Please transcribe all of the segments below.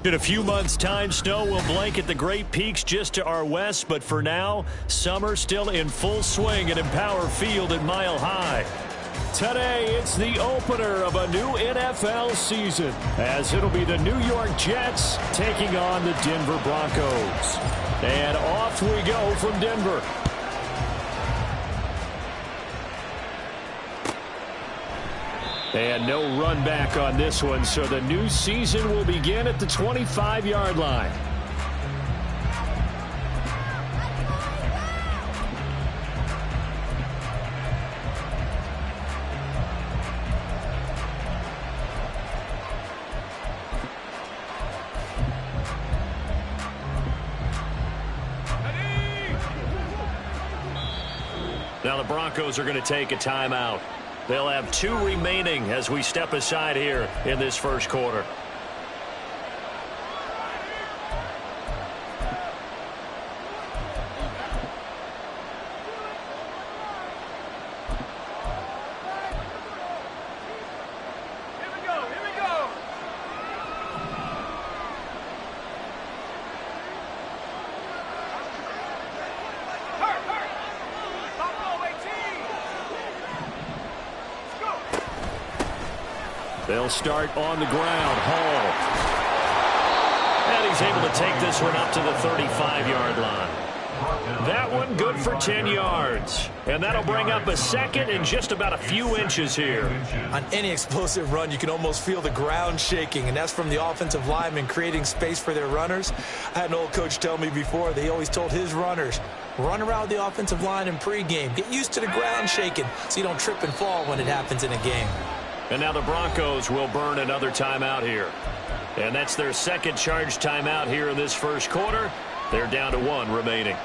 In a few months' time, snow will blanket the Great Peaks just to our west, but for now, summer still in full swing at Empower Field at Mile High. Today, it's the opener of a new NFL season, as it'll be the New York Jets taking on the Denver Broncos. And off we go from Denver. And no run back on this one, so the new season will begin at the 25-yard line. Now the Broncos are going to take a timeout. They'll have 2 remaining as we step aside here in this first quarter. They'll start on the ground. Hall. And he's able to take this one up to the 35-yard line. That one good for 10 yards. And that'll bring up a second and just about a few inches here. On any explosive run, you can almost feel the ground shaking, and that's from the offensive linemen creating space for their runners. I had an old coach tell me before, they always told his runners, run around the offensive line in pregame. Get used to the ground shaking so you don't trip and fall when it happens in a game. And now the Broncos will burn another timeout here. And that's their second charge timeout here in this first quarter. They're down to 1 remaining.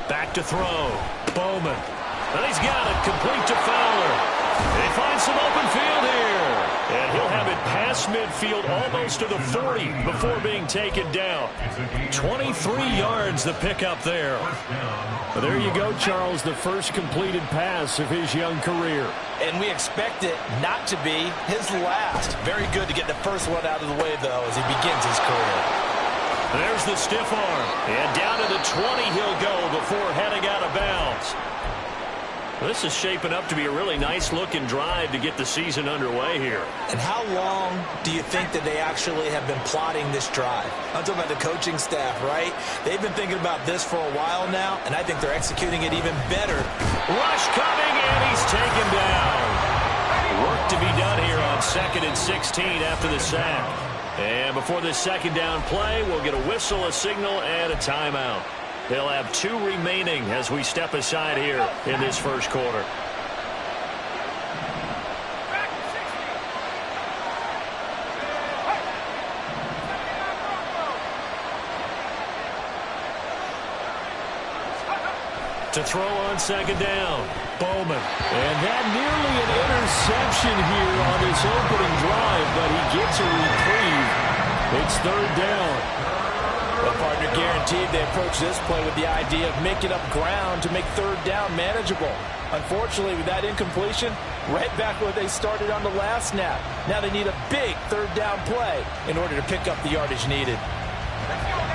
Back to throw. Bowman. And he's got it. Complete to Fowler. And he finds some open field here. And he'll have it past midfield almost to the 40 before being taken down. 23 yards the pickup there. Well, there you go, Charles, the first completed pass of his young career. And we expect it not to be his last. Very good to get the first one out of the way, though, as he begins his career. There's the stiff arm. And down to the 20 he'll go before heading out of bounds. This is shaping up to be a really nice-looking drive to get the season underway here. And how long do you think that they actually have been plotting this drive? I'm talking about the coaching staff, right? They've been thinking about this for a while now, and I think they're executing it even better. Rush coming, and he's taken down. Work to be done here on 2nd and 16 after the sack. And before this second down play, we'll get a whistle, a signal, and a timeout. They'll have 2 remaining as we step aside here in this first quarter. To throw on second down. Bowman. And that nearly an interception here on this opening drive, but he gets a reprieve. It's 3rd down. Well, partner, guaranteed they approach this play with the idea of making up ground to make 3rd down manageable. Unfortunately, with that incompletion, right back where they started on the last snap. Now they need a big 3rd down play in order to pick up the yardage needed.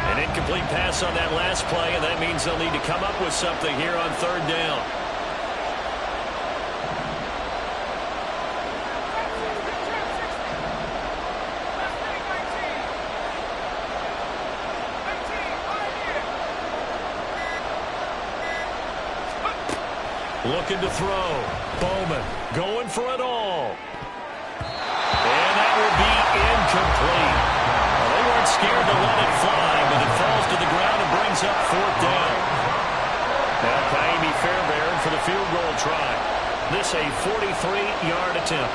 An incomplete pass on that last play, and that means they'll need to come up with something here on 3rd down. Looking to throw. Bowman going for it all. And that will be incomplete. Well, they weren't scared to let it fly, but it falls to the ground and brings up 4th down. Now Kaimi Fairbairn for the field goal try. This a 43-yard attempt.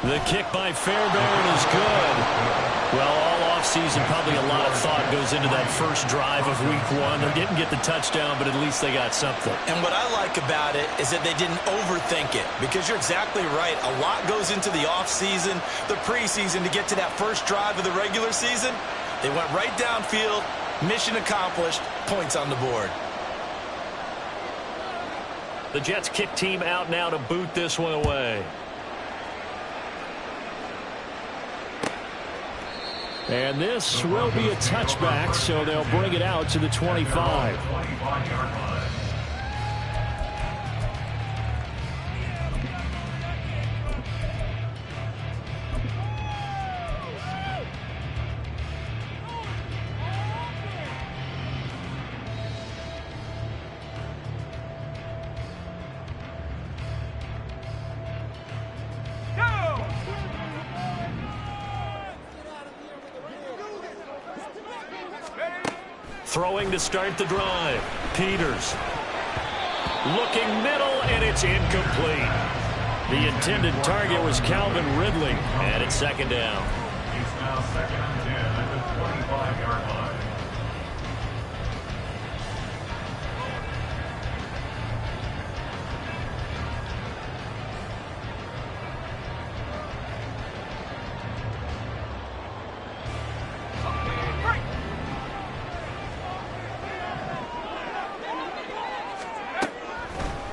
The kick by Fairbairn is good. Well, all offseason, probably a lot of thought goes into that first drive of week 1. They didn't get the touchdown, but at least they got something. And what I like about it is that they didn't overthink it, because you're exactly right. A lot goes into the offseason, the preseason, to get to that first drive of the regular season. They went right downfield, mission accomplished, points on the board. The Jets kick team out now to boot this one away. And this will be a touchback, so they'll bring it out to the 25. Throwing to start the drive. Peters. Looking middle, and it's incomplete. The intended target was Calvin Ridley, and it's second down. It's now second and 10 at the 25-yard line.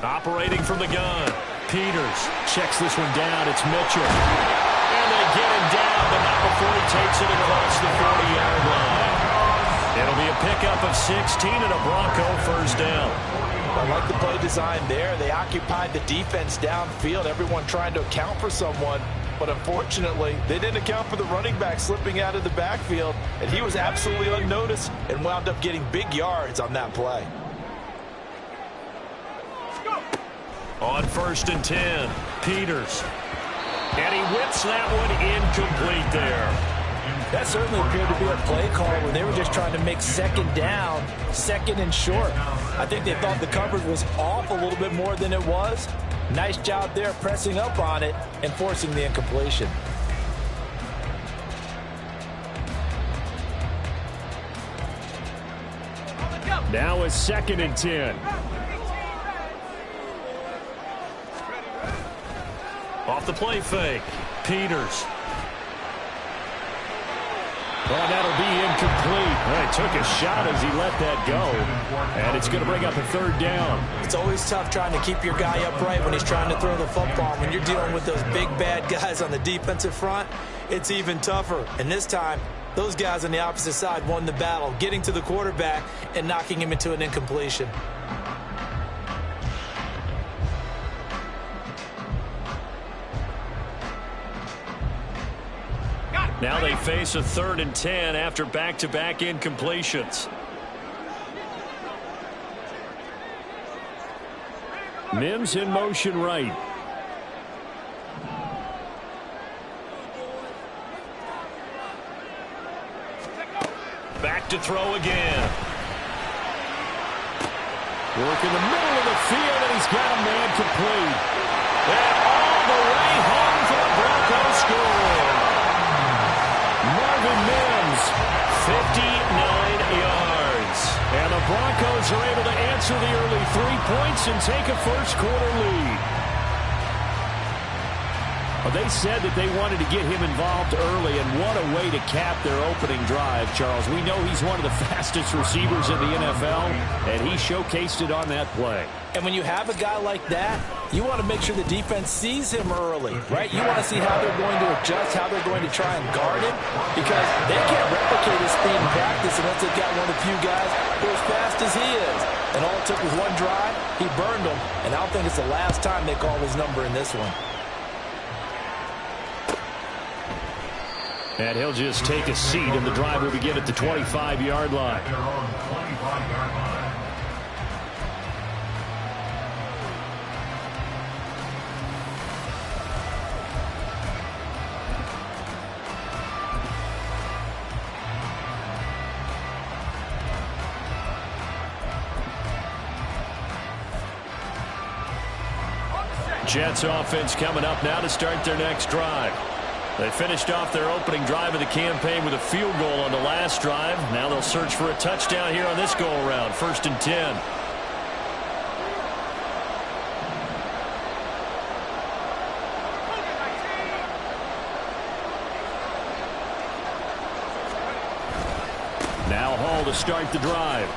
Operating from the gun. Peters checks this one down. It's Mitchell. And they get him down, but not before he takes it across the 40-yard line. It'll be a pickup of 16 and a Bronco first down. I like the play design there. They occupied the defense downfield, everyone trying to account for someone. But unfortunately, they didn't account for the running back slipping out of the backfield, and he was absolutely unnoticed and wound up getting big yards on that play. On 1st and 10, Peters. And he whips that one incomplete there. That certainly appeared to be a play call where they were just trying to make second down, second and short. I think they thought the coverage was off a little bit more than it was. Nice job there pressing up on it and forcing the incompletion. Now it's 2nd and 10. Off the play fake. Peters. Well, that'll be incomplete. He took a shot as he let that go. And it's going to bring up a 3rd down. It's always tough trying to keep your guy upright when he's trying to throw the football. When you're dealing with those big, bad guys on the defensive front, it's even tougher. And this time, those guys on the opposite side won the battle, getting to the quarterback and knocking him into an incompletion. Now they face a 3rd and 10 after back-to-back incompletions. Mims in motion right. Back to throw again. Work in the middle of the field, and he's got a man complete. And all the way home for the Broncos score. Marvin Mims, 59 yards. And the Broncos are able to answer the early 3 points and take a first-quarter lead. Well, they said that they wanted to get him involved early, and what a way to cap their opening drive, Charles. We know he's one of the fastest receivers in the NFL, and he showcased it on that play. And when you have a guy like that, you want to make sure the defense sees him early, right? You want to see how they're going to adjust, how they're going to try and guard him, because they can't replicate his speed in practice unless they've got one of the few guys who are as fast as he is. And all it took was one drive, he burned them, and I don't think it's the last time they call his number in this one. And he'll just take a seat, and the drive will begin at the 25-yard line. Their own 25-yard line. Jets offense coming up now to start their next drive. They finished off their opening drive of the campaign with a field goal on the last drive. Now they'll search for a touchdown here on this go-around. 1st and 10. Now Hall to start the drive.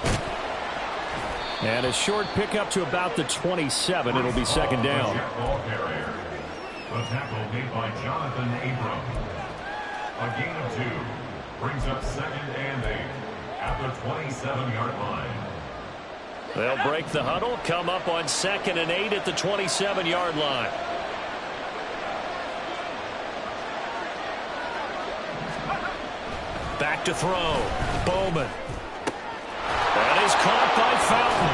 And a short pickup to about the 27. It'll be 2nd down. The tackle made by Jonathan Abram. A gain of 2 brings up 2nd and 8 at the 27-yard line. They'll break the huddle, come up on 2nd and 8 at the 27-yard line. Back to throw. Bowman. That is caught by Fountain.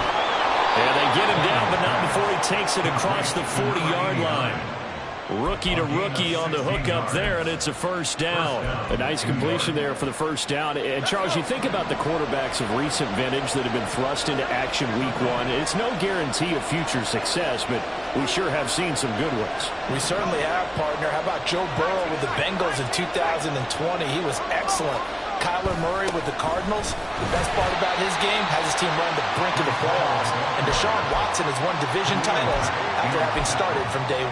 And they get him down, but not before he takes it across the 40-yard line. Rookie to rookie on the hook up there, and it's a 1st down. A nice completion there for the 1st down. And, Charles, you think about the quarterbacks of recent vintage that have been thrust into action week 1. It's no guarantee of future success, but we sure have seen some good ones. We certainly have, partner. How about Joe Burrow with the Bengals in 2020? He was excellent. Kyler Murray with the Cardinals. The best part about his game has his team run the brink of the playoffs. And Deshaun Watson has won division titles after having started from day 1.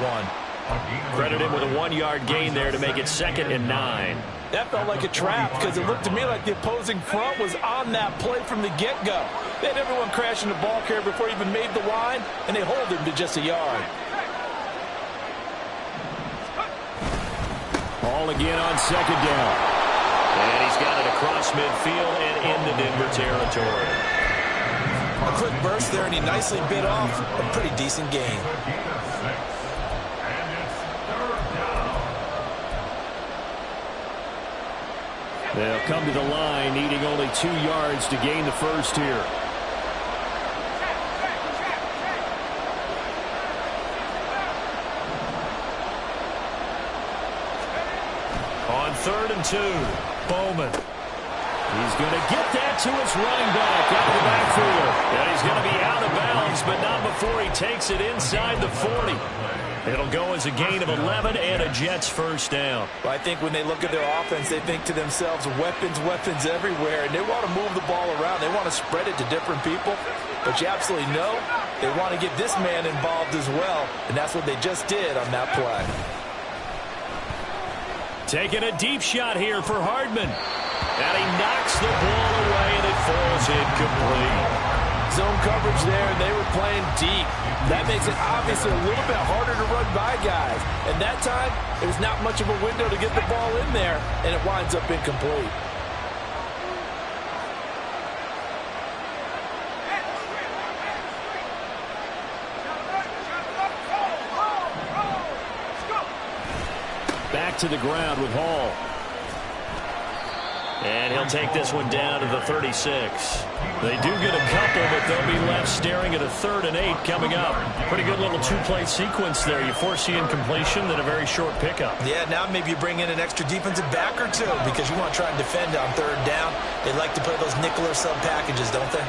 Credit him with a 1-yard gain there to make it 2nd and 9. That felt like a trap because it looked to me like the opposing front was on that play from the get-go. They had everyone crashing the ball carrier before he even made the line, and they hold him to just a yard. Ball again on 2nd down. And he's got it across midfield and into Denver territory. A quick burst there, and he nicely bit off a pretty decent gain. They'll come to the line, needing only 2 yards to gain the 1st here. On 3rd and 2, Bowman. He's going to get that to his running back out of the backfield. And he's going to be out of bounds, but not before he takes it inside the 40. It'll go as a gain of 11 and a Jets 1st down. Well, I think when they look at their offense, they think to themselves, weapons, weapons everywhere, and they want to move the ball around. They want to spread it to different people, but you absolutely know they want to get this man involved as well, and that's what they just did on that play. Taking a deep shot here for Hardman, and he knocks the ball away, and it falls incomplete. Zone coverage there, and they were playing deep. That makes it obviously a little bit harder to run by guys. And that time, it was not much of a window to get the ball in there, and it winds up incomplete. Back to the ground with Hall. And he'll take this one down to the 36. They do get a couple, but they'll be left staring at a 3rd and 8 coming up. Pretty good little 2-play sequence there. You foresee incompletion, then a very short pickup. Yeah, now maybe you bring in an extra defensive back or 2 because you want to try and defend on 3rd down. They like to play those nickel or sub packages, don't they?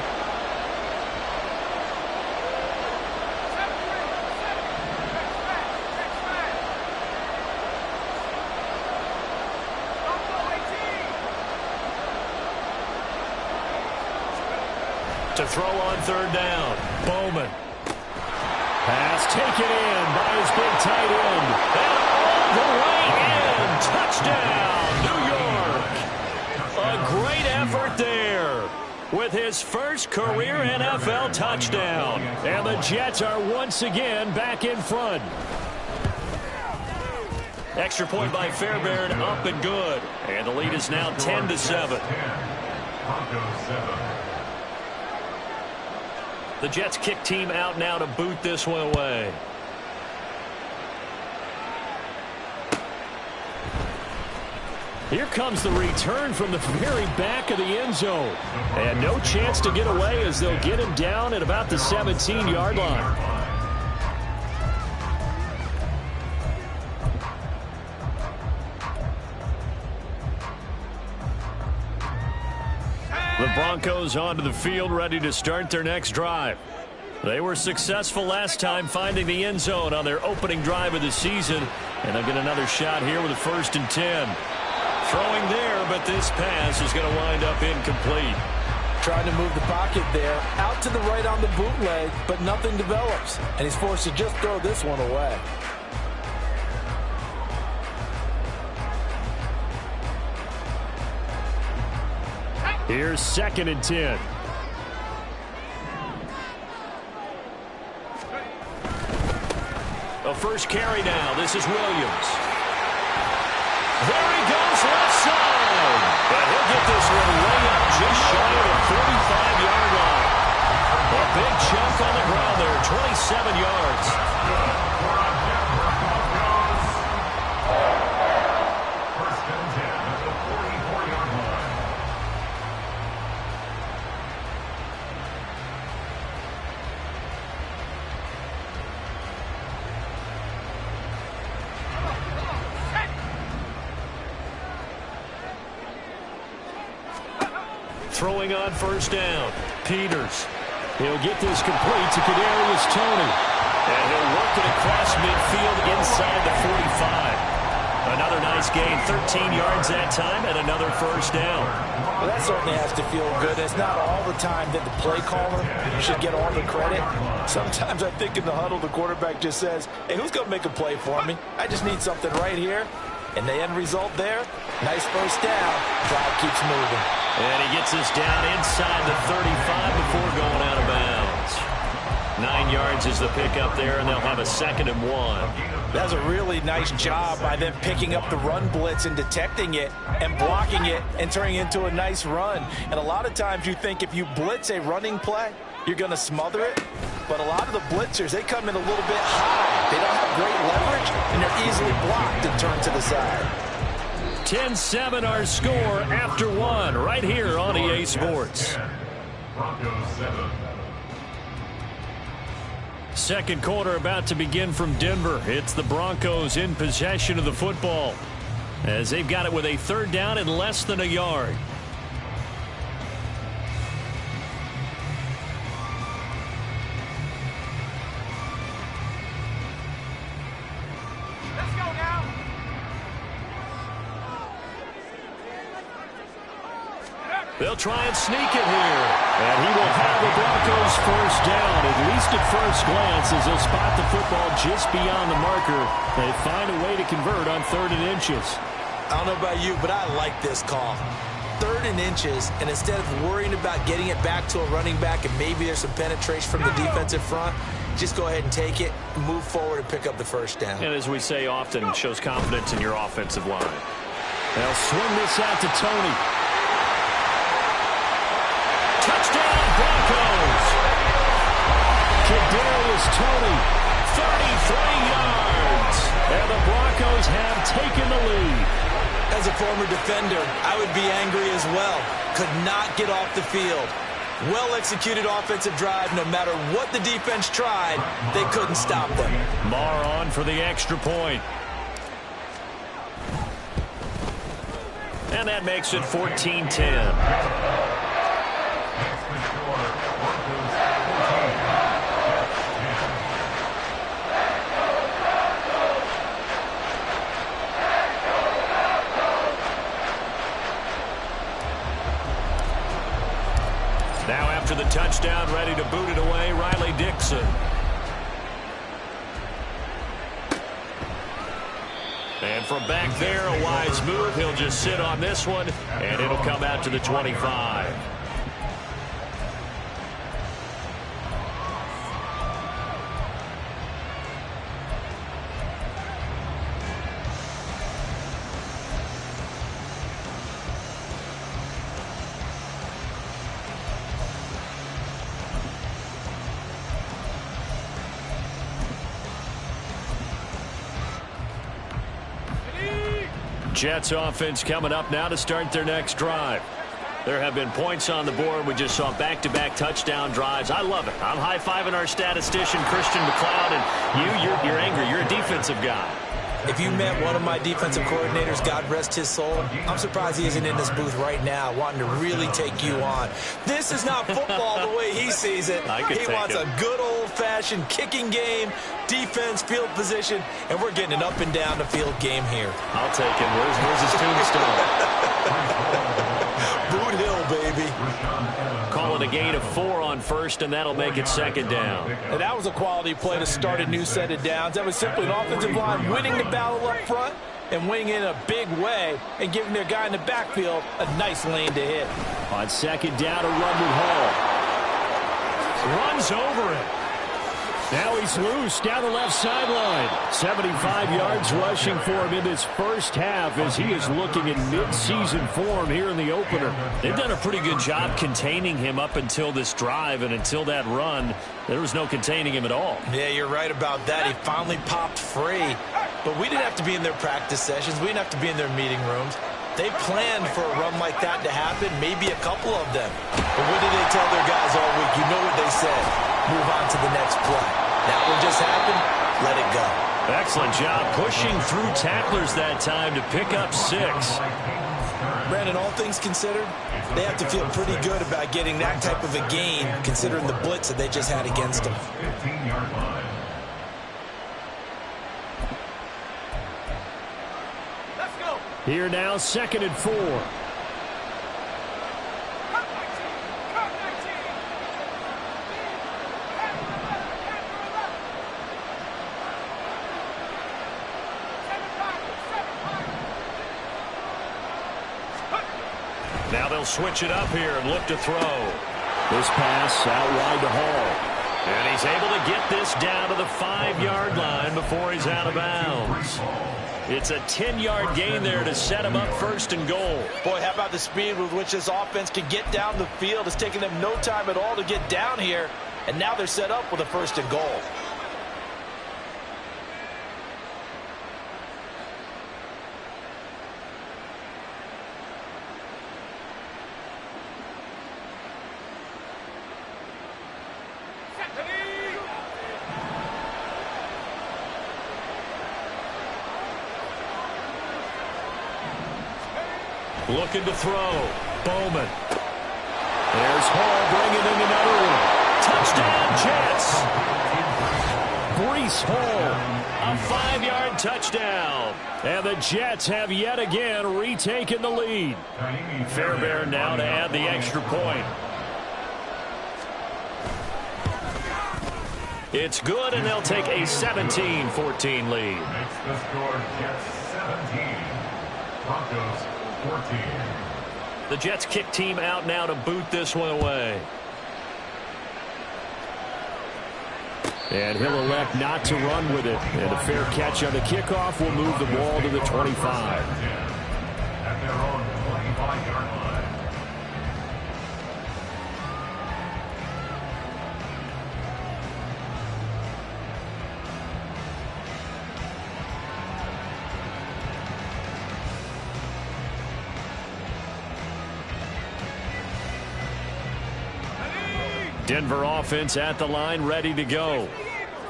To throw on 3rd down, Bowman. Pass taken in by his big tight end. And all the way in. Touchdown, New York. A great effort there with his first career NFL touchdown. And the Jets are once again back in front. Extra point by Fairbairn, up and good. And the lead is now 10-7. Broncos 7. The Jets kick team out now to boot this one away. Here comes the return from the very back of the end zone. And no chance to get away as they'll get him down at about the 17-yard line. The Broncos onto the field, ready to start their next drive. They were successful last time finding the end zone on their opening drive of the season. And they'll get another shot here with a 1st and 10. Throwing there, but this pass is going to wind up incomplete. Trying to move the pocket there. Out to the right on the bootleg, but nothing develops. And he's forced to just throw this one away. Here's 2nd and 10. A first carry now. This is Williams. There he goes, left side. And he'll get this one way up just shy of the 45-yard line. A big chunk on the ground there, 27 yards. First and 10 at the 44-yard line. Throwing on 1st down. Peters. He'll get this complete to Kadarius Toney. And he'll work it across midfield inside the 45. Another nice gain, 13 yards that time, and another 1st down. Well, that certainly has to feel good. It's not all the time that the play caller should get all the credit. Sometimes I think in the huddle, the quarterback just says, hey, who's going to make a play for me? I just need something right here. And the end result there, nice 1st down. Drive keeps moving. And he gets us down inside the 35 before going out of bounds. 9 yards is the pickup there, and they'll have a 2nd and 1. That's a really nice job by them picking up the run blitz and detecting it and blocking it and turning it into a nice run. And a lot of times you think if you blitz a running play, you're going to smother it. But a lot of the blitzers, they come in a little bit high. They don't have great leverage, and they're easily blocked and turned to the side. 10-7 our score after 1 right here on EA Sports. Broncos 7. Second quarter about to begin from Denver. It's the Broncos in possession of the football as they've got it with a 3rd down and less than a yard. They'll try and sneak it here. And he will have the Broncos 1st down, at least at first glance, as they'll spot the football just beyond the marker. They find a way to convert on 3rd and inches. I don't know about you, but I like this call. 3rd and inches, and instead of worrying about getting it back to a running back and maybe there's some penetration from the defensive front, just go ahead and take it, move forward, and pick up the 1st down. And as we say often, shows confidence in your offensive line. They'll swing this out to Toney. Touchdown, Broncos. Kadarius Toney, 33 yards. And the Broncos have taken the lead. As a former defender, I would be angry as well. Could not get off the field. Well-executed offensive drive. No matter what the defense tried, they couldn't stop them. Marr on for the extra point. And that makes it 14-10. Now after the touchdown, ready to boot it away, Riley Dixon. And from back there, a wise move. He'll just sit on this one, and it'll come out to the 25. Jets offense coming up now to start their next drive. There have been points on the board. We just saw back-to-back touchdown drives. I love it. I'm high-fiving our statistician, Christian McLeod, and you're angry. You're a defensive guy. If you met one of my defensive coordinators, God rest his soul, I'm surprised he isn't in this booth right now wanting to really take you on. This is not football the way he sees it. He wants a good old-fashioned kicking game, defense, field position, and we're getting an up and down the field game here. I'll take him. Where's his tombstone? Boot Hill, baby. Call it a gain of 4 on first, and that'll make it second down. And that was a quality play to start a new set of downs. That was simply an offensive line winning the battle up front and winning in a big way and giving their guy in the backfield a nice lane to hit. On second down, a run with Hall. Runs over it. Now he's loose down the left sideline. 75 yards rushing for him in this first half as he is looking in mid-season form here in the opener. They've done a pretty good job containing him up until this drive, and until that run, there was no containing him at all. Yeah, you're right about that. He finally popped free. But we didn't have to be in their practice sessions. We didn't have to be in their meeting rooms. They planned for a run like that to happen, maybe a couple of them. But what did they tell their guys all week? You know what they said. Move on to the next play. That one just happened. Let it go. Excellent job pushing through tacklers that time to pick up 6. Brandon, all things considered, they have to feel pretty good about getting that type of a gain considering the blitz that they just had against them. 15-yard line. Here now, 2nd and 4. Now they'll switch it up here and look to throw. This pass out wide to Hall. And he's able to get this down to the 5-yard line before he's out of bounds. It's a 10-yard gain there to set him up 1st and goal. Boy, how about the speed with which this offense can get down the field? It's taken them no time at all to get down here, and now they're set up with a 1st and goal. Looking to throw. Bowman. There's Hall bringing in another one. Touchdown, Jets. Breece Hall, a 5-yard touchdown. And the Jets have yet again retaken the lead. Fairbairn now to add the extra point. It's good, and they'll take a 17-14 lead. Makes the score Jets 17. Broncos 14. The Jets kick team out now to boot this one away. And he'll elect not to run with it. And a fair catch on the kickoff will move the ball to the 25. At their own 25-yard line. Denver offense at the line, ready to go.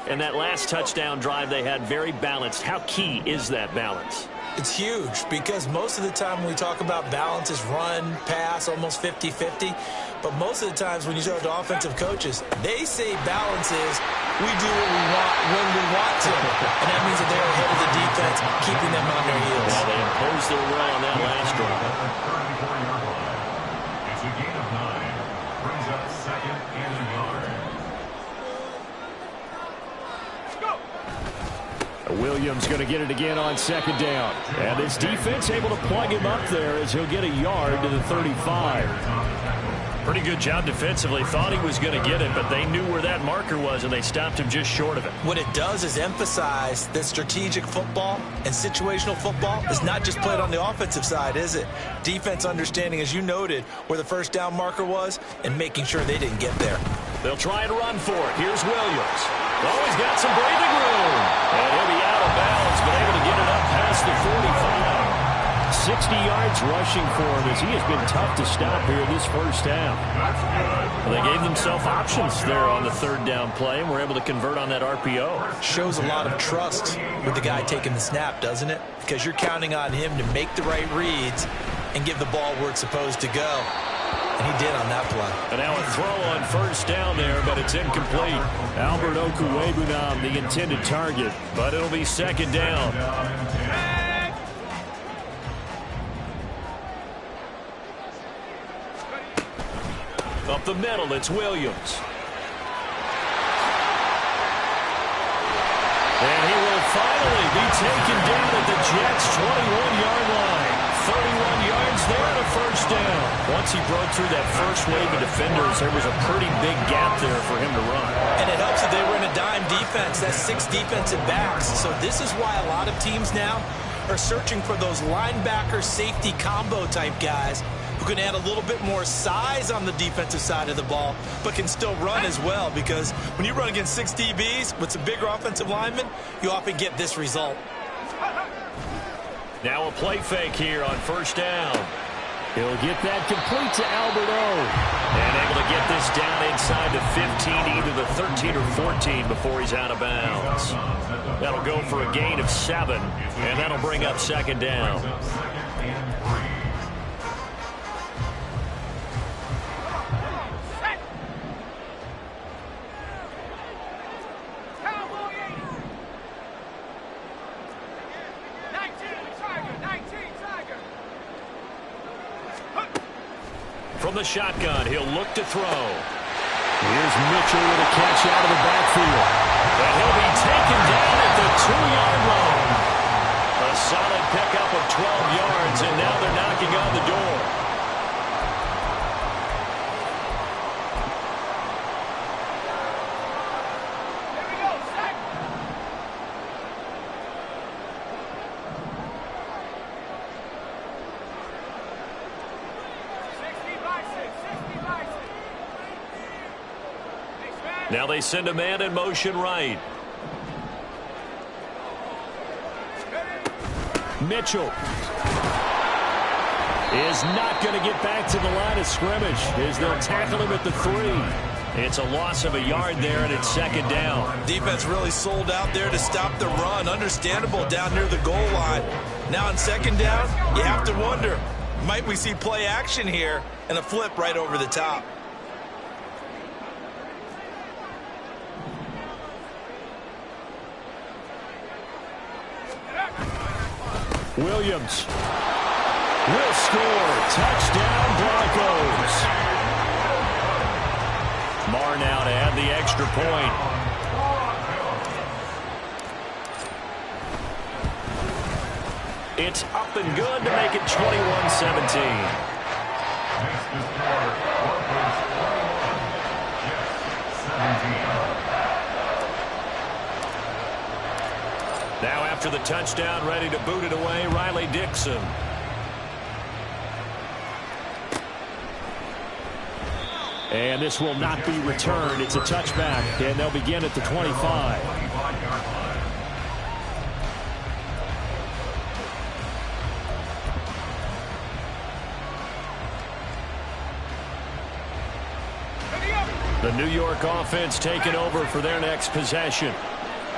And that last touchdown drive they had very balanced. How key is that balance? It's huge because most of the time when we talk about balance is run, pass, almost 50-50. But most of the times when you talk to offensive coaches, they say balance is we do what we want when we want to. And that means that they're ahead of the defense, keeping them on their heels. Well, they imposed their will on that last drive. It's a gain of 9. Brings up 2nd and a yard. Williams going to get it again on 2nd down. And this defense able to plug him up there as he'll get a yard to the 35. Pretty good job defensively. Thought he was going to get it, but they knew where that marker was, and they stopped him just short of it. What it does is emphasize that strategic football and situational football is not just played on the offensive side, is it? Defense understanding, as you noted, where the 1st down marker was and making sure they didn't get there. They'll try and run for it. Here's Williams. Oh, he's got some breathing room. And he'll be out of bounds, but able to get it up past the 45. 60 yards rushing for him as he has been tough to stop here this first half. Well, they gave themselves options there on the third down play and were able to convert on that RPO. Shows a lot of trust with the guy taking the snap, doesn't it? Because you're counting on him to make the right reads and give the ball where it's supposed to go. And he did on that play. And now a throw on first down there, but it's incomplete. Albert Okwuegbunam, the intended target, but it'll be second down. Up the middle, it's Williams. And he will finally be taken down at the Jets' 21-yard line. 31 yards there and a first down. Once he broke through that first wave of defenders, there was a pretty big gap there for him to run. And it helps that they were in a dime defense. That's 6 defensive backs. So this is why a lot of teams now are searching for those linebacker safety combo type guys who can add a little bit more size on the defensive side of the ball, but can still run as well, because when you run against 6 DBs with some bigger offensive linemen, you often get this result. Now a play fake here on first down. He'll get that complete to Albert O. And able to get this down inside the 15, either the 13 or 14 before he's out of bounds. That'll go for a gain of 7, and that'll bring up second down. From the shotgun, he'll look to throw. Here's Mitchell with a catch out of the backfield. And he'll be taken down at the 2-yard line. A solid pickup of 12 yards, and now they're knocking on the door. Now they send a man in motion right. Mitchell is not going to get back to the line of scrimmage as they'll tackle him at the 3. It's a loss of a yard there, and it's second down. Defense really sold out there to stop the run. Understandable down near the goal line. Now on second down, you have to wonder, might we see play action here and a flip right over the top? Williams will score. Touchdown, Broncos. Marr now to add the extra point. It's up and good to make it 21-17. Now after the touchdown, ready to boot it away, Riley Dixon. And this will not be returned. It's a touchback, and they'll begin at the 25. The New York offense taking over for their next possession.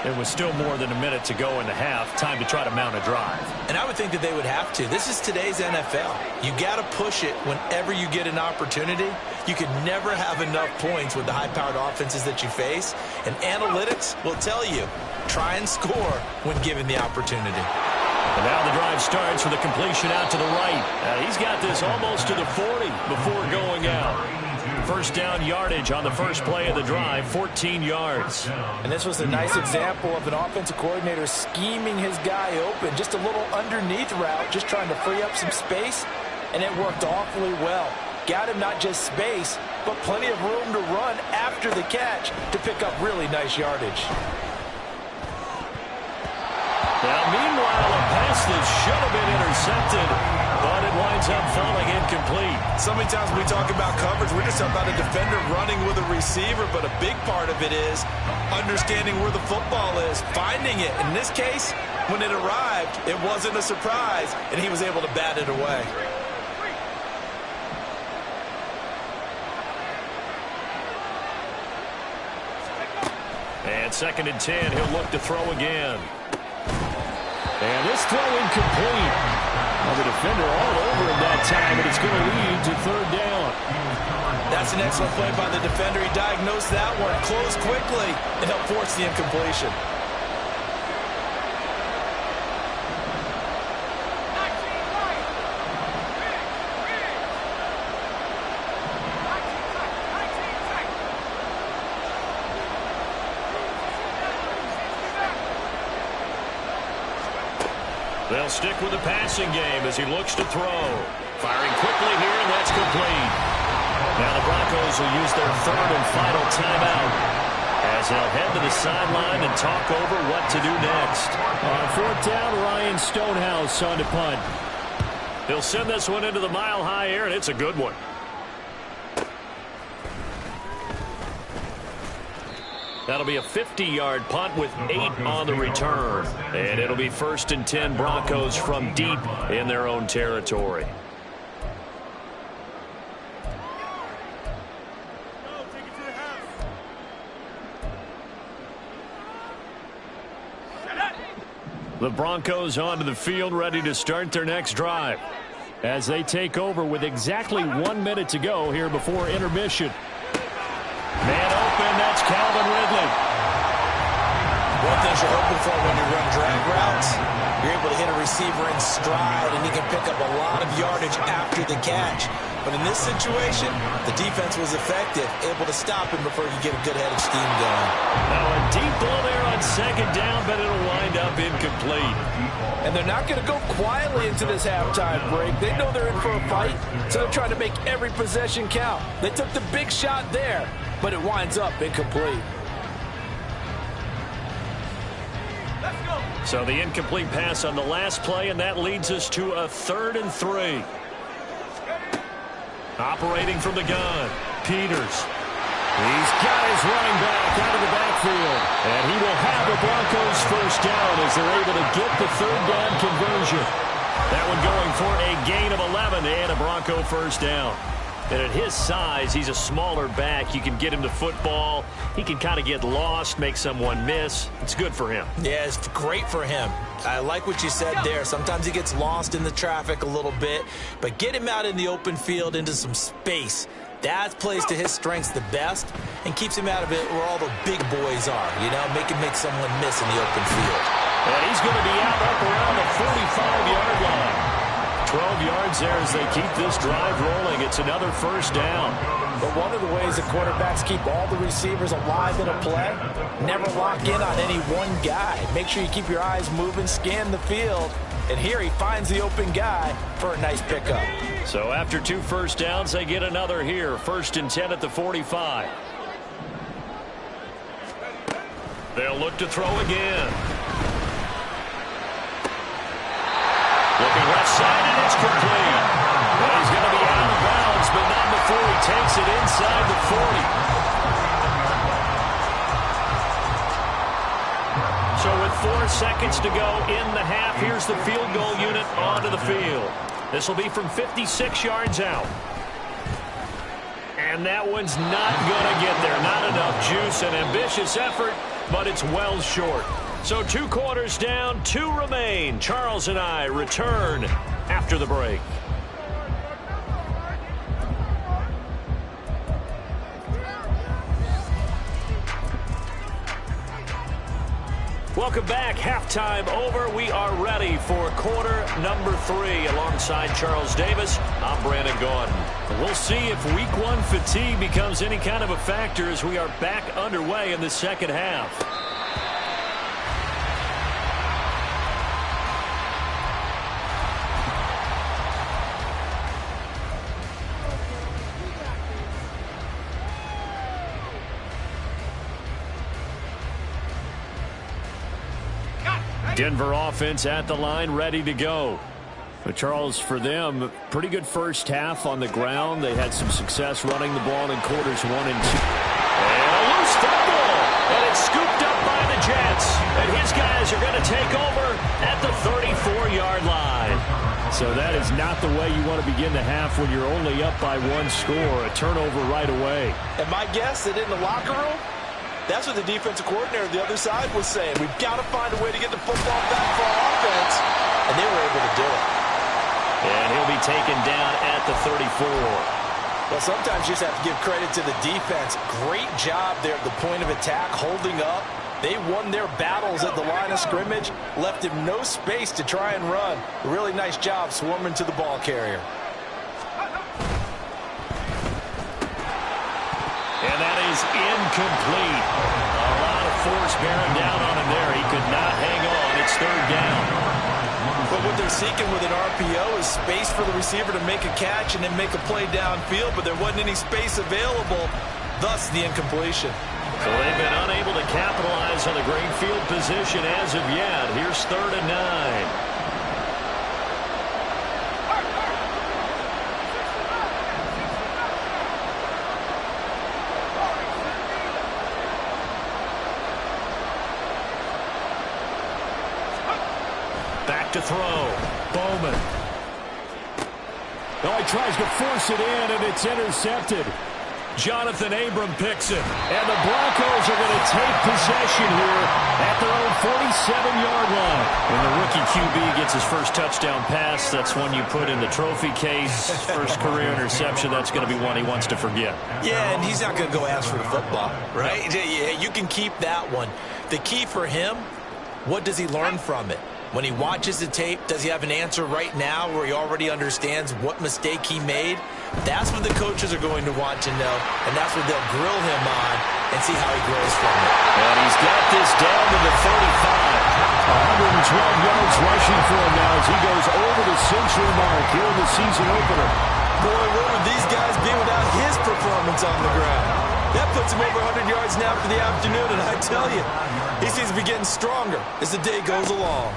There was still more than a minute to go in the half. Time to try to mount a drive. And I would think that they would have to. This is today's NFL. You got to push it whenever you get an opportunity. You can never have enough points with the high-powered offenses that you face. And analytics will tell you, try and score when given the opportunity. And now the drive starts with a completion out to the right. He's got this almost to the 40 before going out. First down yardage on the first play of the drive, 14 yards. And this was a nice example of an offensive coordinator scheming his guy open. Just a little underneath route, just trying to free up some space, and it worked awfully well. Got him not just space, but plenty of room to run after the catch to pick up really nice yardage. Now, meanwhile, a pass that should have been intercepted but it winds up falling incomplete. So many times when we talk about coverage, we're just talking about a defender running with a receiver, but a big part of it is understanding where the football is, finding it. In this case, when it arrived, it wasn't a surprise, and he was able to bat it away. And 2nd and 10, he'll look to throw again. And this throw incomplete. Well, the defender all over him that time, and it's going to lead to 3rd down. That's an excellent play by the defender. He diagnosed that one, closed quickly, and helped force the incompletion. They'll stick with the passing game as he looks to throw. Firing quickly here, and that's complete. Now the Broncos will use their 3rd and final timeout as they'll head to the sideline and talk over what to do next. On 4th down, Ryan Stonehouse on to punt. He'll send this one into the mile-high air, and it's a good one. That'll be a 50-yard punt with 8 on the return. And it'll be 1st and 10 Broncos from deep in their own territory. The Broncos onto the field, ready to start their next drive as they take over with exactly 1 minute to go here before intermission. Man open, that's Calvin Ridley. One thing you're hoping for when you run drag routes, you're able to hit a receiver in stride, and he can pick up a lot of yardage after the catch. But in this situation, the defense was effective, able to stop him before he could get a good head of steam going. Now a deep ball there on 2nd down, but it'll wind up incomplete. And they're not going to go quietly into this halftime break. They know they're in for a fight, so they're trying to make every possession count. They took the big shot there, but it winds up incomplete. So the incomplete pass on the last play, and that leads us to a 3rd and 3. Operating from the gun, Peters. He's got his running back out of the backfield. And he will have the Broncos 1st down as they're able to get the 3rd down conversion. That one going for a gain of 11 and a Bronco 1st down. And at his size, he's a smaller back. You can get him to football. He can kind of get lost, make someone miss. It's good for him. Yeah, it's great for him. I like what you said there. Sometimes he gets lost in the traffic a little bit, but get him out in the open field into some space. That plays to his strengths the best and keeps him out of it where all the big boys are, you know, make someone miss in the open field. And he's going to be out up around the 45-yard line. 12 yards there as they keep this drive rolling. It's another 1st down. But one of the ways the quarterbacks keep all the receivers alive in a play, never lock in on any one guy. Make sure you keep your eyes moving, scan the field. And here he finds the open guy for a nice pickup. So after 2 1st downs, they get another here. 1st and 10 at the 45. They'll look to throw again. Looking left side, and it's complete. Well, he's going to be out of bounds, but not before he takes it inside the 40. So with 4 seconds to go in the half, here's the field goal unit onto the field. This will be from 56 yards out. And that one's not going to get there. Not enough juice, an ambitious effort, but it's well short. So 2 quarters down, 2 remain. Charles and I return after the break. Welcome back. Halftime over. We are ready for quarter number 3. Alongside Charles Davis, I'm Brandon Gordon. We'll see if week 1 fatigue becomes any kind of a factor as we are back underway in the second half. Denver offense at the line, ready to go. But Charles, for them, pretty good first half on the ground. They had some success running the ball in quarters 1 and 2. And a loose football. And it's scooped up by the Jets. And his guys are going to take over at the 34-yard line. So that is not the way you want to begin the half when you're only up by 1 score. A turnover right away. And my guess that in the locker room, that's what the defensive coordinator on the other side was saying. We've got to find a way to get the football back for our offense. And they were able to do it. And he'll be taken down at the 34. Well, sometimes you just have to give credit to the defense. Great job there at the point of attack, holding up. They won their battles at the line of scrimmage, left him no space to try and run. A really nice job swarming to the ball carrier. And that is incomplete. A lot of force bearing down on him there. He could not hang on. It's third down. But what they're seeking with an RPO is space for the receiver to make a catch and then make a play downfield, but there wasn't any space available, thus the incompletion. So they've been unable to capitalize on the great field position as of yet. Here's 3rd and 9. Back to throw. Bowman. Oh, he tries to force it in, and it's intercepted. Jonathan Abram picks it. And the Broncos are going to take possession here at their own 47-yard line. When the rookie QB gets his first touchdown pass, that's one you put in the trophy case. First career interception, that's going to be one he wants to forget. Yeah, and he's not going to go ask for the football, right? Yeah, you can keep that one. The key for him, what does he learn from it? When he watches the tape, does he have an answer right now where he already understands what mistake he made? That's what the coaches are going to want to know, and that's what they'll grill him on and see how he grows from it. And he's got this down to the 35. 112 yards rushing for him now as he goes over the century mark here in the season opener. Boy, what would these guys be without his performance on the ground? That puts him over 100 yards now for the afternoon, and I tell you, he seems to be getting stronger as the day goes along.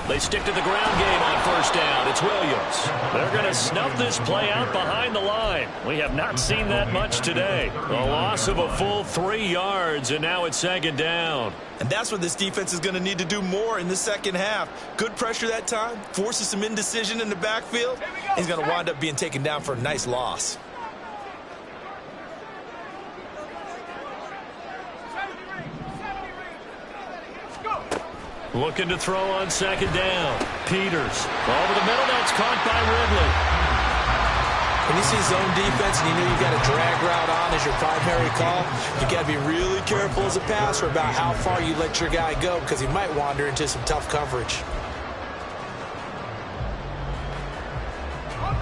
They stick to the ground game on first down. It's Williams. They're going to snuff this play out behind the line. We have not seen that much today. A loss of a full 3 yards, and now it's 2nd down. And that's what this defense is going to need to do more in the second half. Good pressure that time, forces some indecision in the backfield. He's going to wind up being taken down for a nice loss. Looking to throw on 2nd down. Peters. Over the middle. That's caught by Ridley. When you see zone defense and you know you've got a drag route on as your primary call, you got to be really careful as a passer about how far you let your guy go because he might wander into some tough coverage.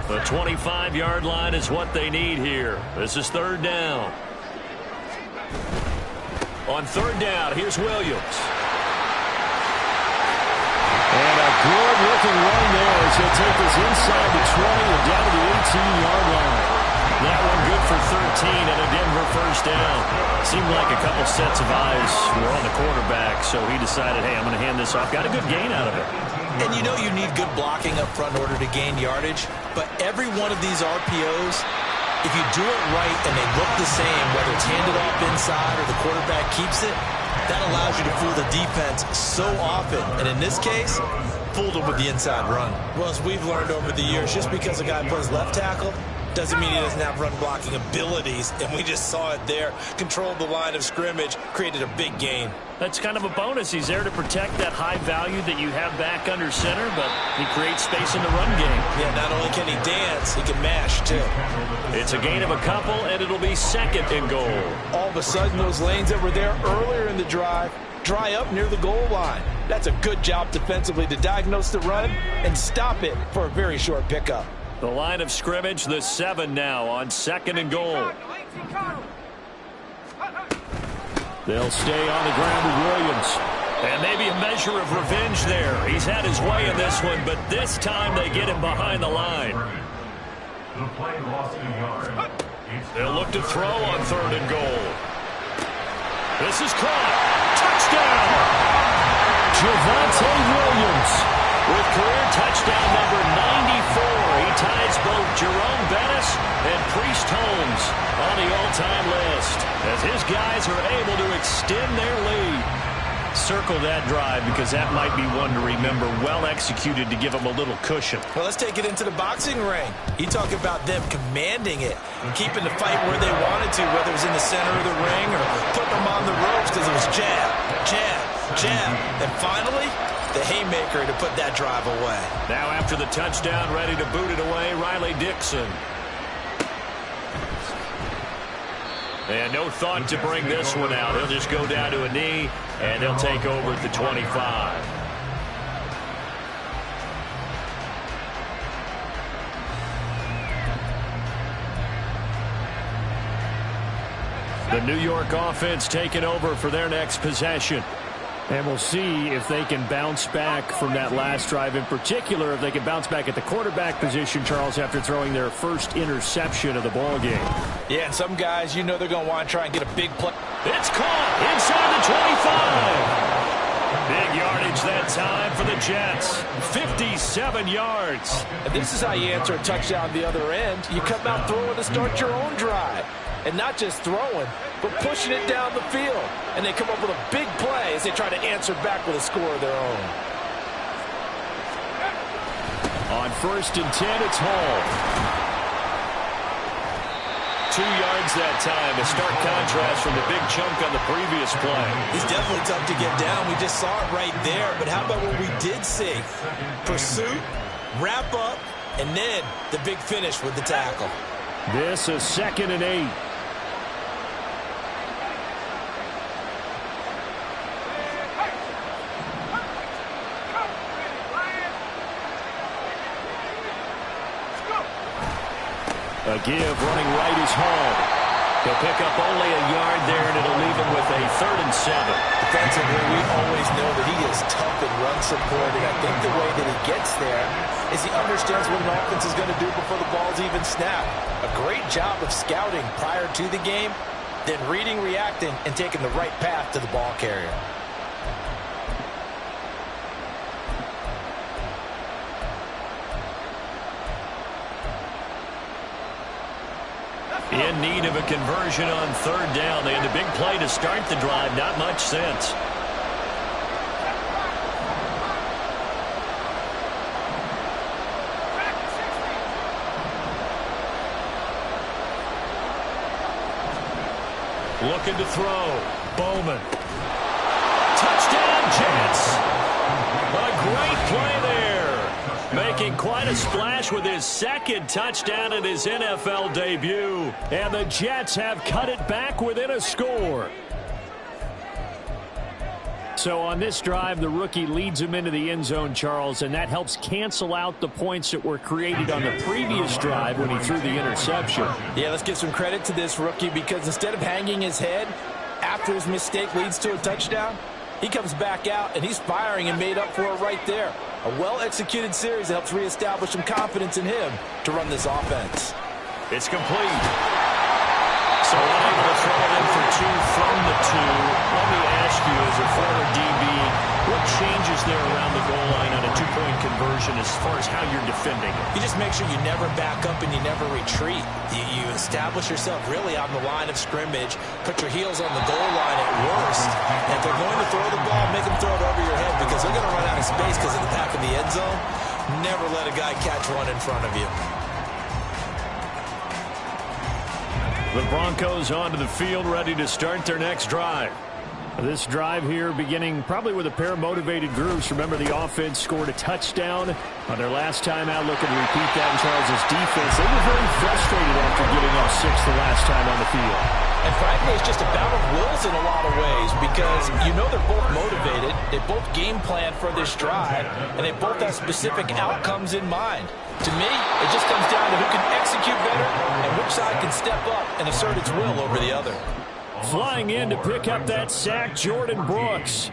The 25-yard line is what they need here. This is 3rd down. On 3rd down, here's Williams. And a good-looking run there as he'll take this inside the 20 and down to the 18-yard line. That one good for 13 and a Denver first down. Seemed like a couple sets of eyes were on the quarterback, so he decided, hey, I'm going to hand this off. Got a good gain out of it. And you know you need good blocking up front in order to gain yardage, but every one of these RPOs, if you do it right and they look the same, whether it's handed off inside or the quarterback keeps it, that allows you to fool the defense so often. And in this case, fooled him with the inside run. Well, as we've learned over the years, just because a guy plays left tackle doesn't mean he doesn't have run blocking abilities. And we just saw it there. Controlled the line of scrimmage, created a big gain. That's kind of a bonus. He's there to protect that high value that you have back under center, but he creates space in the run game. Yeah, not only can he dance, he can mash, too. It's a gain of a couple, and it'll be 2nd and goal. All of a sudden, those lanes that were there earlier in the drive dry up near the goal line. That's a good job defensively to diagnose the run and stop it for a very short pickup. The line of scrimmage, the 7 now on 2nd and goal. They'll stay on the ground with Williams. And maybe a measure of revenge there. He's had his way in this one, but this time they get him behind the line. The play lost a yard. They'll look to throw on 3rd and goal. This is caught. Touchdown! Javonte Williams with career touchdown number 94 ties both Jerome Bettis and Priest Holmes on the all-time list as his guys are able to extend their lead. Circle that drive because that might be one to remember. Well executed to give them a little cushion. Well, let's take it into the boxing ring. You talk about them commanding it, keeping the fight where they wanted to, whether it was in the center of the ring or putting them on the ropes because it was jab, jab, jab. And finally, the haymaker to put that drive away. Now after the touchdown, ready to boot it away, Riley Dixon. And no thought to bring this one out. He'll just go down to a knee, and they'll take over at the 25. The New York offense taking over for their next possession. And we'll see if they can bounce back from that last drive. In particular, if they can bounce back at the quarterback position, Charles, after throwing their first interception of the ball game. Yeah, and some guys, you know they're going to want to try and get a big play. It's caught inside the 25. Big yardage that time for the Jets. 57 yards. And this is how you answer a touchdown the other end. You come out throwing to start your own drive. And not just throwing, but pushing it down the field. And they come up with a big play as they try to answer back with a score of their own. On 1st and 10, it's Hall. 2 yards that time. A stark contrast from the big chunk on the previous play. He's definitely tough to get down. We just saw it right there. But how about what we did see? Pursuit, wrap up, and then the big finish with the tackle. This is 2nd and 8. A give, running right is Hall. He'll pick up only a yard there, and it'll leave him with a 3rd and 7. Defensively, we always know that he is tough and run supported. I think the way that he gets there is he understands what an offense is going to do before the ball's even snapped. A great job of scouting prior to the game, then reading, reacting, and taking the right path to the ball carrier. In need of a conversion on 3rd down. They had a big play to start the drive. Not much sense. Looking to throw. Bowman. Touchdown, Jets. A great play there. Making quite a splash with his 2nd touchdown in his NFL debut. And the Jets have cut it back within a score. So on this drive, the rookie leads him into the end zone, Charles, and that helps cancel out the points that were created on the previous drive when he threw the interception. Yeah, let's give some credit to this rookie because instead of hanging his head after his mistake leads to a touchdown, he comes back out and he's firing and made up for it right there. A well-executed series that helps reestablish some confidence in him to run this offense. It's complete. So unable to throw it in for 2 from the 2. Let me ask you, as a former DB, what changes there around the goal line on a 2-point conversion as far as how you're defending it? You just make sure you never back up and you never retreat. You establish yourself really on the line of scrimmage, put your heels on the goal line at worst. And if they're going to throw the ball, make them throw it over your head because they're going to run out of space because of the back of the end zone. Never let a guy catch one in front of you. The Broncos onto the field, ready to start their next drive. This drive here beginning probably with a pair of motivated groups. Remember, the offense scored a touchdown on their last time out. Looking to repeat that in Charles' defense. They were very frustrated after giving up 6 the last time on the field. And frankly, it's just a battle of wills in a lot of ways because you know they're both motivated. They both game plan for this drive, and they both have specific outcomes in mind. To me, it just comes down to who can execute better and which side can step up and assert its will over the other. Flying in to pick up that sack, Jordan Brooks.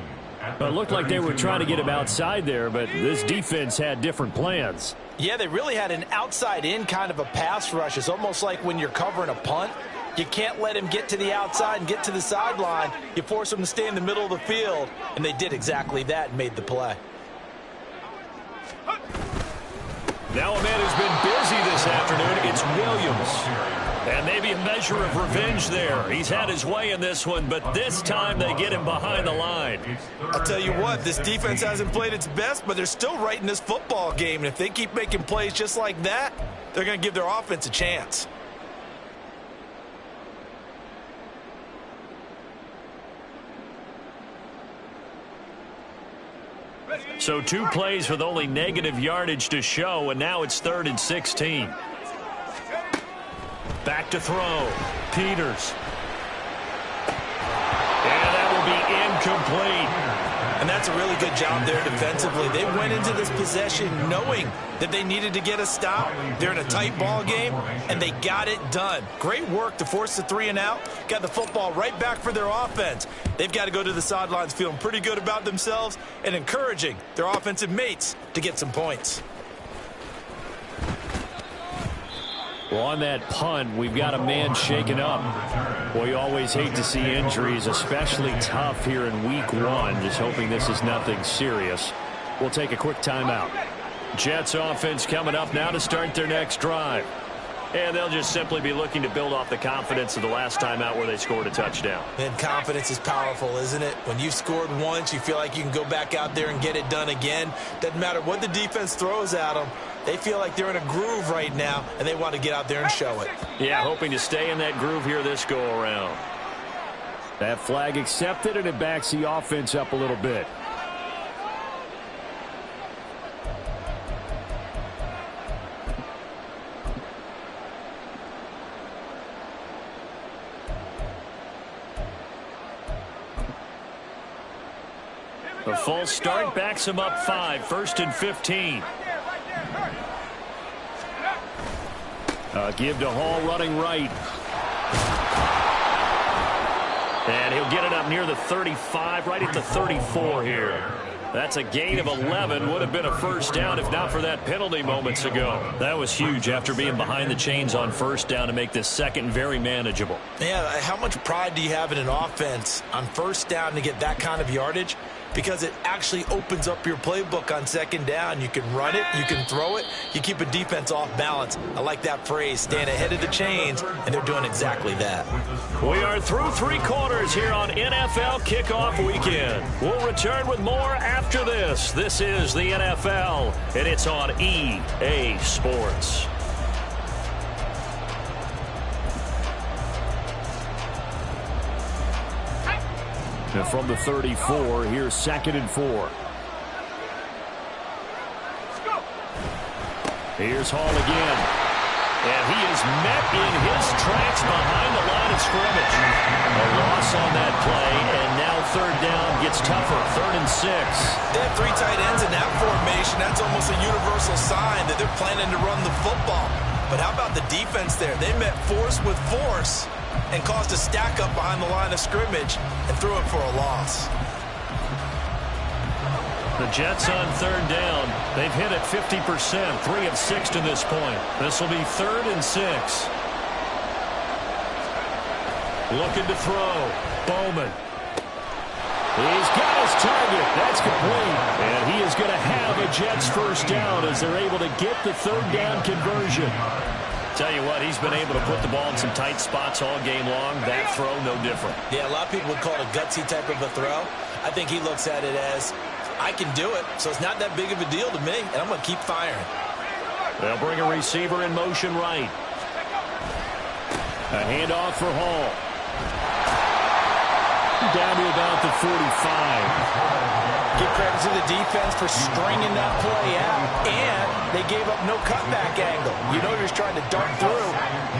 Well, it looked like they were trying to get him outside there, but this defense had different plans. Yeah, they really had an outside-in kind of a pass rush. It's almost like when you're covering a punt. You can't let him get to the outside and get to the sideline. You force him to stay in the middle of the field, and they did exactly that and made the play. Now a man who's been busy this afternoon. It's Williams. And maybe a measure of revenge there. He's had his way in this one, but this time they get him behind the line. I'll tell you what, this defense hasn't played its best, but they're still right in this football game. And if they keep making plays just like that, they're going to give their offense a chance. So 2 plays with only negative yardage to show, and now it's 3rd and 16. Back to throw. Peters. And that will be incomplete. And that's a really good job there defensively. They went into this possession knowing that they needed to get a stop. They're in a tight ball game, and they got it done. Great work to force the 3 and out. Got the football right back for their offense. They've got to go to the sidelines feeling pretty good about themselves and encouraging their offensive mates to get some points. Well, on that punt, we've got a man shaken up. Boy, you always hate to see injuries, especially tough here in week 1. Just hoping this is nothing serious. We'll take a quick timeout. Jets offense coming up now to start their next drive. And they'll just simply be looking to build off the confidence of the last time out where they scored a touchdown. And confidence is powerful, isn't it? When you've scored once, you feel like you can go back out there and get it done again. Doesn't matter what the defense throws at them. They feel like they're in a groove right now, and they want to get out there and show it. Yeah, hoping to stay in that groove here this go-around. That flag accepted, and it backs the offense up a little bit. The false start backs him up 5, 1st and 15. Give to Hall running right. And he'll get it up near the 35, right at the 34 here. That's a gain of 11. Would have been a first down if not for that penalty moments ago. That was huge after being behind the chains on first down to make this second very manageable. Yeah, how much pride do you have in an offense on first down to get that kind of yardage? Because it actually opens up your playbook on second down. You can run it, you can throw it, you keep a defense off balance. I like that phrase, staying ahead of the chains, and they're doing exactly that. We are through 3 quarters here on NFL Kickoff Weekend. We'll return with more after this. This is the NFL, and it's on EA Sports. And from the 34, here's 2nd and 4. Here's Hall again. And he is met in his tracks behind the line of scrimmage. A loss on that play, and now 3rd down gets tougher, 3rd and 6. They have 3 tight ends in that formation. That's almost a universal sign that they're planning to run the football. But how about the defense there? They met force with force and caused a stack up behind the line of scrimmage and threw it for a loss. The Jets on 3rd down. They've hit it 50%, 3 of 6 to this point. This will be 3rd and 6. Looking to throw. Bowman. He's got his target. That's complete. And he is going to have a Jets first down as they're able to get the 3rd down conversion. Tell you what, he's been able to put the ball in some tight spots all game long. That throw, no different. Yeah, a lot of people would call it a gutsy type of a throw. I think he looks at it as, I can do it, so it's not that big of a deal to me, and I'm going to keep firing. They'll bring a receiver in motion right. A handoff for Hall. Down to about the 45. Give credit to the defense for stringing that play out, and they gave up no cutback angle. You know you're just trying to dart through.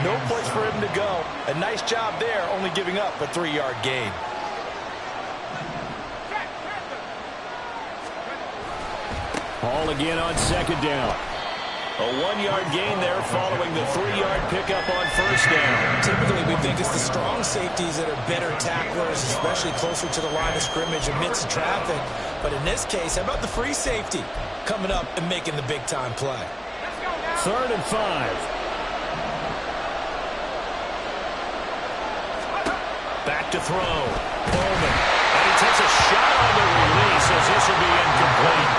No place for him to go. A nice job there, only giving up a 3-yard gain. Hall again on 2nd down. A 1-yard gain there following the 3-yard pickup on first down. Typically, we think it's the strong safeties that are better tacklers, especially closer to the line of scrimmage amidst traffic. But in this case, how about the free safety coming up and making the big-time play? 3rd and 5. Back to throw. Bowman. And he takes a shot on the release as this will be incomplete.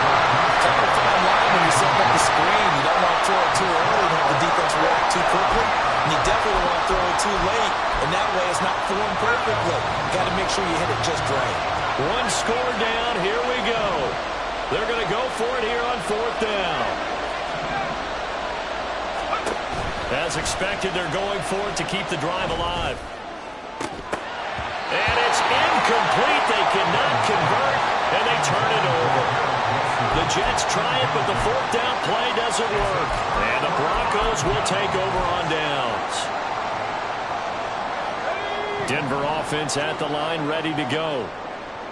Tough to find line when you set up the screen. You don't want to throw it too early and have the defense too late, and that way it's not formed perfectly. Got to make sure you hit it just right. One score down. Here we go. They're going to go for it here on 4th down. As expected, they're going for it to keep the drive alive. And it's incomplete. They cannot convert, and they turn it over. The Jets try it, but the 4th down play doesn't work. And the Broncos will take over on downs. Denver offense at the line, ready to go.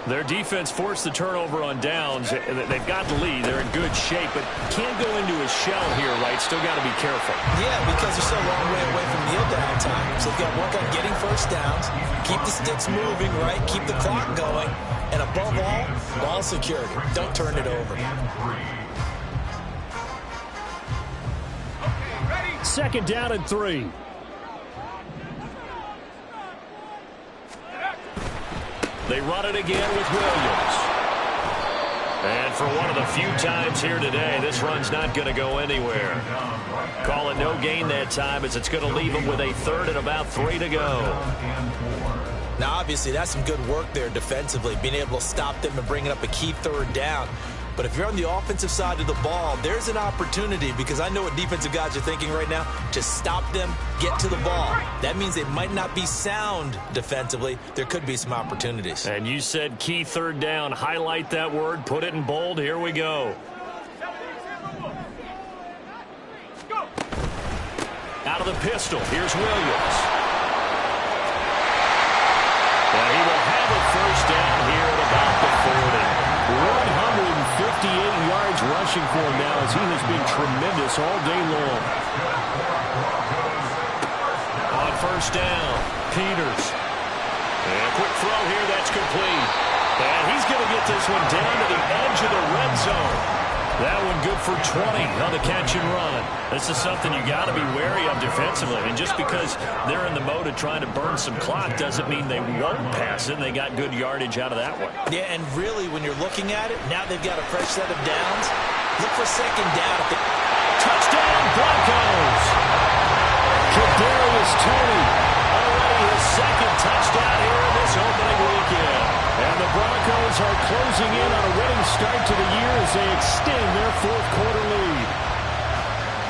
Their defense forced the turnover on downs. They've got the lead. They're in good shape, but can't go into a shell here, right? Still got to be careful. Yeah, because they're so long way away from kneel down time. So they've got to work on getting first downs, keep the sticks moving, right? Keep the clock going. And above all, ball security. Don't turn it over. 2nd down and 3. They run it again with Williams. And for one of the few times here today, this run's not going to go anywhere. Call it no gain that time, as it's going to leave them with a 3rd and about 3 to go. Now, obviously, that's some good work there defensively, being able to stop them and bringing up a key 3rd down. But if you're on the offensive side of the ball, there's an opportunity, because I know what defensive guys are thinking right now. Just stop them, get to the ball. That means they might not be sound defensively. There could be some opportunities. And you said key 3rd down. Highlight that word. Put it in bold. Here we go. Out of the pistol. Here's Williams. And he will have it 1st down here at about the 40. 158 yards rushing for him now, as he has been tremendous all day long. On 1st down, Peters. And a quick throw here, that's complete. And he's going to get this one down to the edge of the red zone. That one good for 20 on the catch and run. This is something you got to be wary of defensively. And just because they're in the mode of trying to burn some clock doesn't mean they won't pass it. They got good yardage out of that one. Yeah, and really, when you're looking at it, now they've got a fresh set of downs. Look for 2nd down. Touchdown, Broncos! Kadarius Toney. Already his 2nd touchdown here in this opening weekend. And the Broncos are closing in on a winning start to the year as they extend their 4th quarter lead.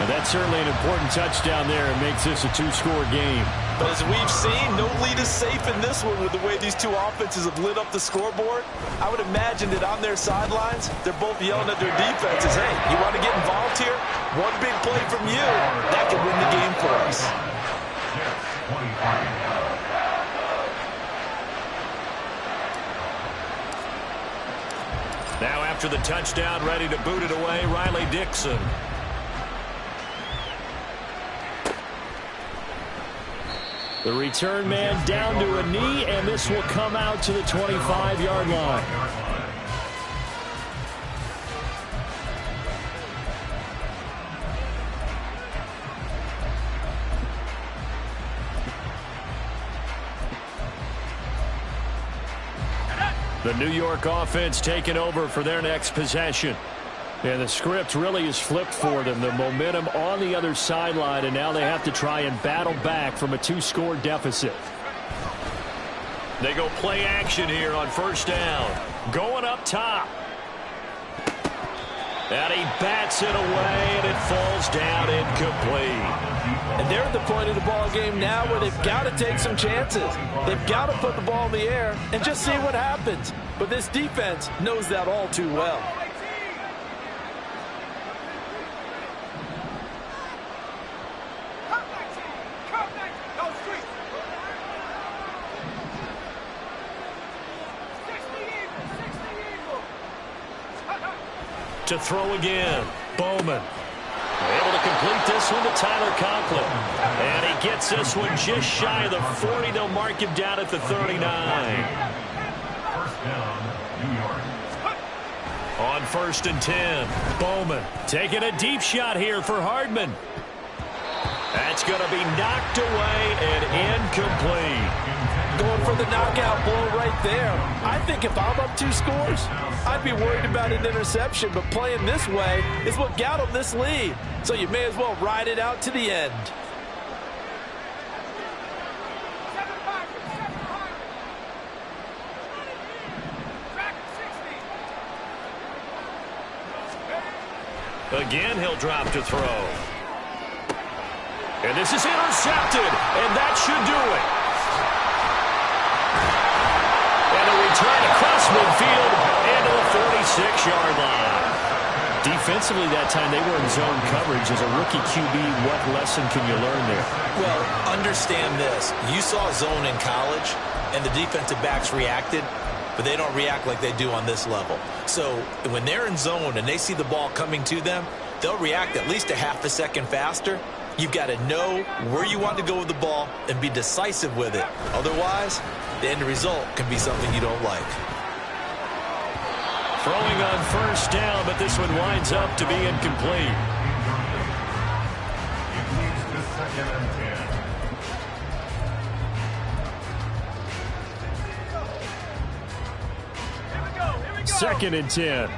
And that's certainly an important touchdown there. It makes this a 2-score game. But as we've seen, no lead is safe in this one with the way these two offenses have lit up the scoreboard. I would imagine that on their sidelines, they're both yelling at their defenses, hey, you want to get involved here? One big play from you, that could win the game for us. Now after the touchdown, ready to boot it away, Riley Dixon. The return man down to a knee, and this will come out to the 25-yard line. The New York offense taking over for their next possession. And the script really is flipped for them. The momentum on the other sideline, and now they have to try and battle back from a 2-score deficit. They go play action here on 1st down. Going up top. And he bats it away, and it falls down incomplete. And they're at the point of the ball game now where they've got to take some chances. They've got to put the ball in the air and just see what happens. But this defense knows that all too well. To throw again, Bowman. Able to complete this one to Tyler Conklin. And he gets this one just shy of the 40. They'll mark him down at the 39. 1st down, New York. On 1st and 10, Bowman taking a deep shot here for Hardman. That's going to be knocked away and incomplete. Going for the knockout blow right there. I think if I'm up 2 scores, I'd be worried about an interception, but playing this way is what got them this lead. So you may as well ride it out to the end. Again, he'll drop to throw. And this is intercepted, and that should do it. And a return across midfield and to the 46-yard line. Defensively that time, they were in zone coverage. As a rookie QB, what lesson can you learn there? Well, understand this. You saw zone in college, and the defensive backs reacted, but they don't react like they do on this level. So when they're in zone and they see the ball coming to them, they'll react at least a half a second faster. You've got to know where you want to go with the ball and be decisive with it. Otherwise, the end result can be something you don't like. Throwing on first down, but this one winds up to be incomplete. It leads to 2nd and 10. 2nd and 10.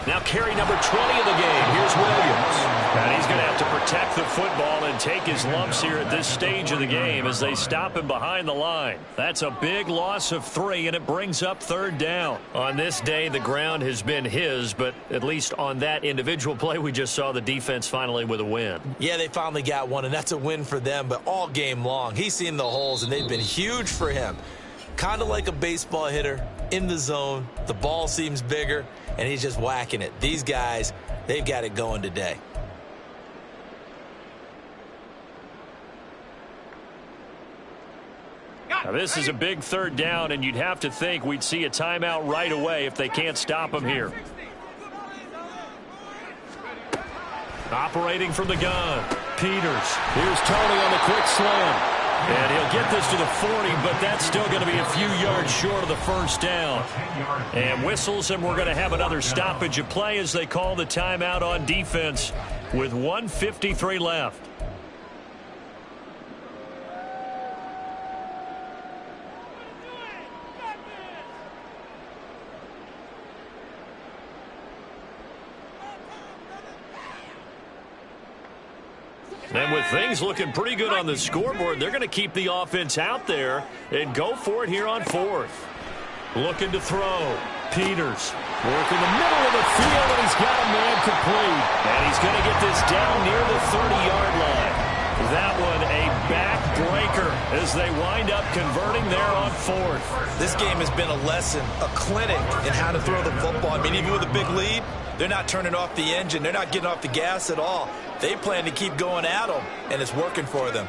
Now carry number 20 of the game. Here's Williams. And he's going to have to protect the football and take his lumps here at this stage of the game as they stop him behind the line. That's a big loss of 3, and it brings up 3rd down. On this day, the ground has been his, but at least on that individual play, we just saw the defense finally with a win. Yeah, they finally got one, and that's a win for them, but all game long, he's seen the holes, and they've been huge for him. Kind of like a baseball hitter in the zone. The ball seems bigger, and he's just whacking it. These guys, they've got it going today. Now, this is a big 3rd down, and you'd have to think we'd see a timeout right away if they can't stop him here. Operating from the gun, Peters. Here's Tony on the quick slam. And he'll get this to the 40, but that's still going to be a few yards short of the 1st down. And whistles, and we're going to have another stoppage of play as they call the timeout on defense with 1:53 left. And with things looking pretty good on the scoreboard, they're going to keep the offense out there and go for it here on 4th. Looking to throw. Peters working the middle of the field, and he's got a man complete. And he's going to get this down near the 30-yard line. That one a backbreaker as they wind up converting there on 4th. This game has been a lesson, a clinic in how to throw the football. I mean, even with a big lead, they're not turning off the engine. They're not getting off the gas at all. They plan to keep going at them, and it's working for them.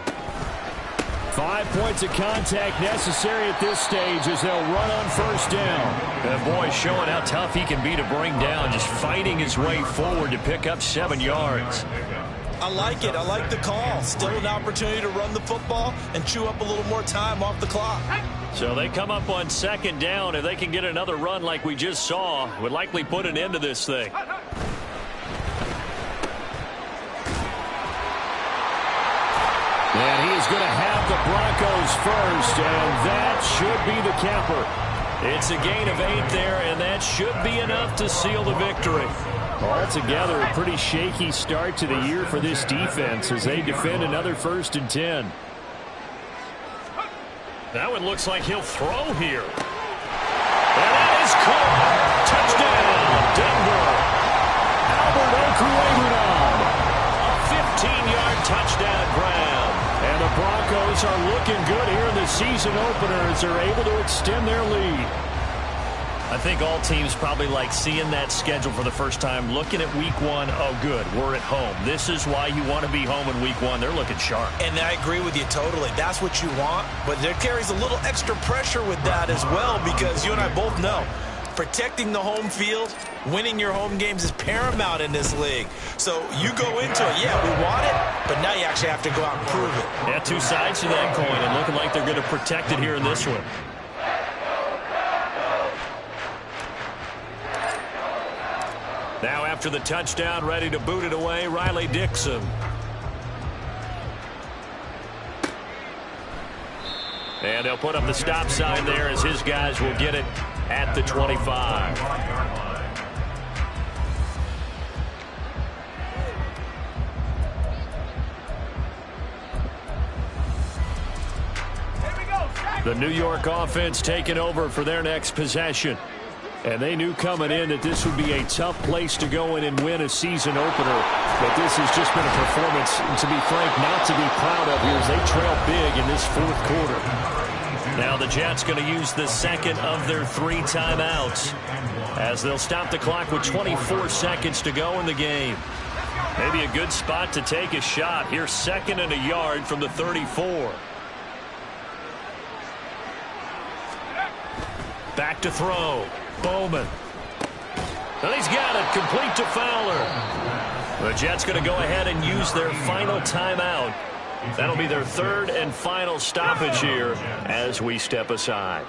5 points of contact necessary at this stage as they'll run on 1st down. That boy showing how tough he can be to bring down, just fighting his way forward to pick up 7 yards. I like it. I like the call. Still an opportunity to run the football and chew up a little more time off the clock. So they come up on 2nd down. If they can get another run like we just saw, would likely put an end to this thing. And he is going to have the Broncos first, and that should be the capper. It's a gain of 8 there, and that should be enough to seal the victory. Altogether, a pretty shaky start to the year for this defense as they defend another 1st and 10. That one looks like he'll throw here. And that is caught. Touchdown, Denver. Albert Okwuegbunam. A 15-yard touchdown grab. And the Broncos are looking good here in the season opener as they're able to extend their lead. I think all teams probably like seeing that schedule for the first time, looking at week 1. Oh, good, we're at home. This is why you want to be home in week 1. They're looking sharp. And I agree with you totally. That's what you want, but there carries a little extra pressure with that as well because you and I both know protecting the home field, winning your home games is paramount in this league. So you go into it, yeah, we want it, but now you actually have to go out and prove it. Yeah, 2 sides to that coin, and looking like they're going to protect it here in this one. Now after the touchdown, ready to boot it away, Riley Dixon. And they'll put up the stop sign there as his guys will get it at the 25. The New York offense taking over for their next possession. And they knew coming in that this would be a tough place to go in and win a season opener. But this has just been a performance, to be frank, not to be proud of here as they trail big in this fourth quarter. Now the Jets going to use the second of their 3 timeouts as they'll stop the clock with 24 seconds to go in the game. Maybe a good spot to take a shot. Here's 2nd and a yard from the 34. Back to throw. Bowman. And he's got it. Complete to Fowler. The Jets going to go ahead and use their final timeout. That'll be their 3rd and final stoppage here as we step aside.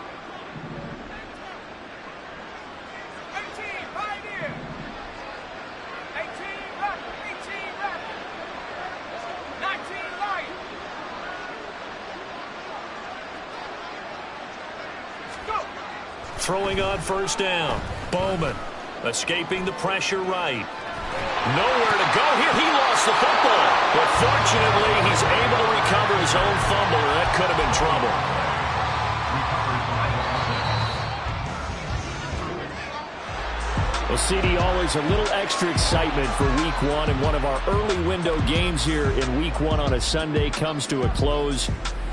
Throwing on first down. Bowman escaping the pressure right. Nowhere to go here. He lost the football. But fortunately, he's able to recover his own fumble, or that could have been trouble. Well, CD, always a little extra excitement for Week 1, and one of our early window games here in Week 1 on a Sunday comes to a close.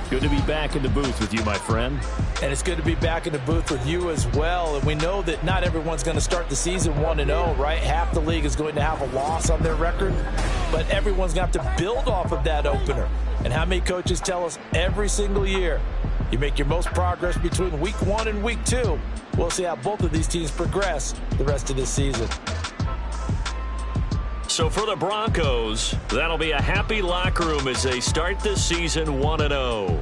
Good to be back in the booth with you, my friend. And it's good to be back in the booth with you as well. And we know that not everyone's going to start the season 1-0, right? Half the league is going to have a loss on their record. But everyone's going to have to build off of that opener. And how many coaches tell us every single year, you make your most progress between Week 1 and Week 2. We'll see how both of these teams progress the rest of this season. So for the Broncos, that'll be a happy locker room as they start this season 1-0.